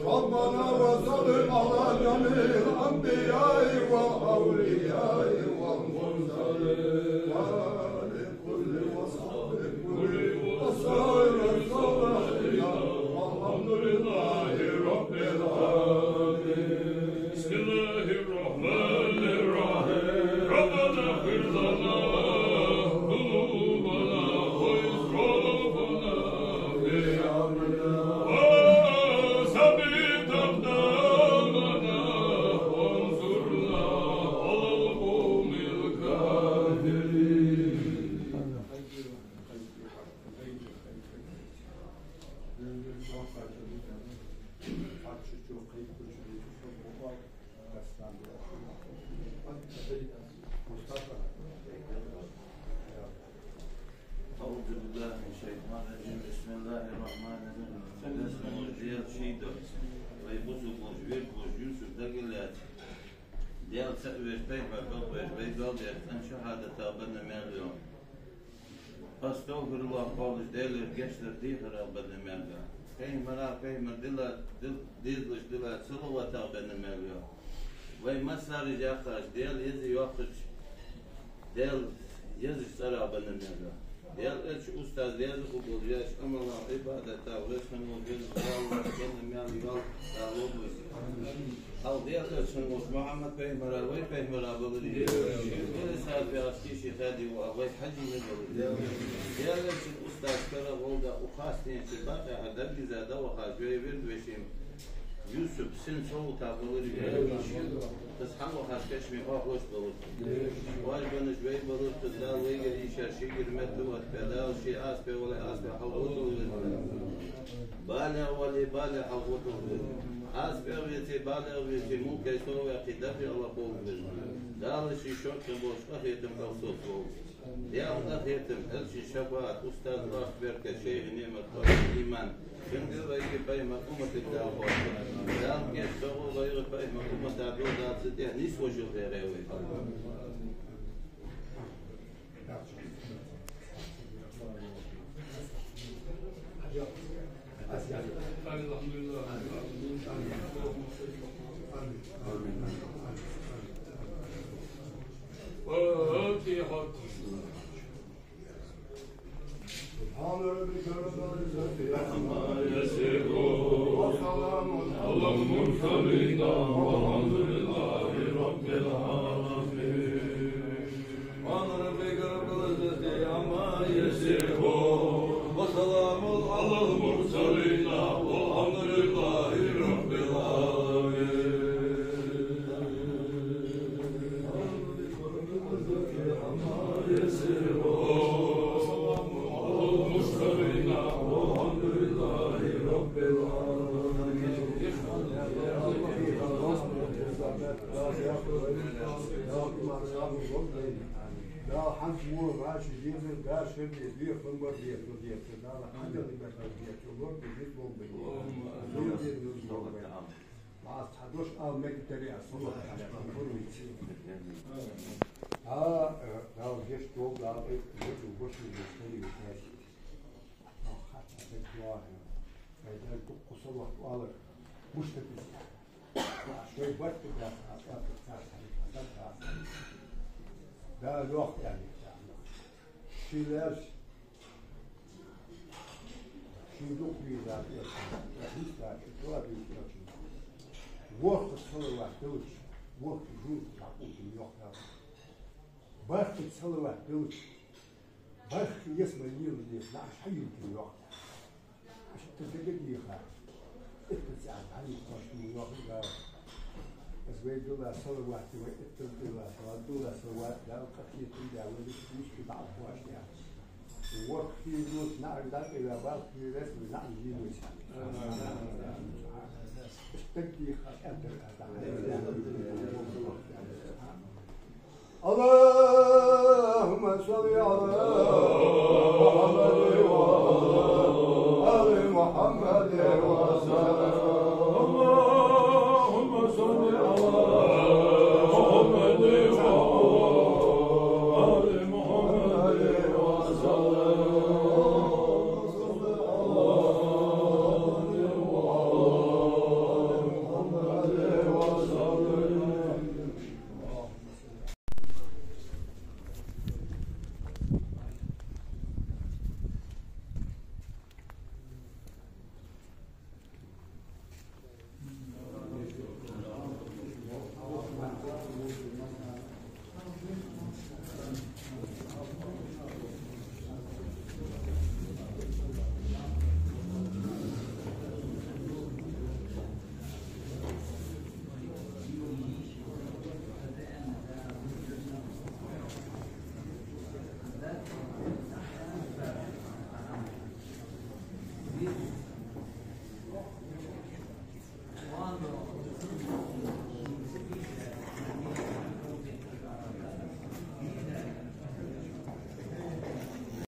ربنا وصل على جميع الأنبياء أستغفر الله قولش ديلر جشتر ديخر أبدا مالها فهم ديلش دلات صلوات أبدا مالها وي مسار جاخش ديل يزي يوخش ديل يزي سر أبدا مالها ديل إيش أستاذ ديل قبول جاش أما الله عبادة وليش نمو جيل الله أبدا مالي قال تعالوا أو ديال شنو محمد فهم راوي فهم رابطي ديال صار في أشتي خادي وأبوي حجي من ديال الأستاذ كلا غولدا وخاصين شباب عدد زاده وخاص بيرد وشيم يوسف سن سو تابولي بس حمو خاص كشمي أخوش بقول واجبنا شوي بقول تدل ويجري شاشي يرمتلو وتبدا وشي أسبي ولا أسبي حوضو بالغ ولا بالغ حوضو أسبر يتي بالغ يتي مو كيسو يقدر الله قوم دار شي شوك بوش أخيتم قوسوس يا أخيتم هالشي شباب أستاذ راس بركة شيخ نعمة إيمان شنو غير باي مقومة الدعوة دام كيسو غير باي مقومة الدعوة دار ستة نسوة شو غيره الحمد لله سبحان ربك رب العزة عما يصفون وسلام على المرسلين والحمد لله رب العالمين سبحان ربك رب العزة عما يصفون وسلام على المرسلين والحمد لله رب العالمين لا حمد مو ماشي ديزل ده شد يديه فنبر ديه وديه لا حد اللي بيحصل ديه شغل بيجيب مو بيجي ما تحدوش ميك تريع صلح على كل شيء لا جيش توب لا يجوا بوش يشتري ماشي حتى تطلع فإذا تقص الله والله مش تفسد شوي وقت ده ده الوقت يعني شي لاش شي دوق بي ذات يحيث ذات شوى بي ذات وقت تصلي وحدوش وقت جوز تعقوب الوقت برخ تصلي وحدوش برخ يسمى اليوم اللي يطلعش حي في الوقت عشان تتجد يخاف اتساعد حي يطلعش من الوقت بس بيدولا صلوا واحد ويقتلوا صلوا صلوات لا وكثير ترجع وليش في بعض واش يعني وقت يدوس نعم ذاك إذا بعض في رسم نعم يدوس اشتكي خاطر اللهم صل على محمد وآل محمد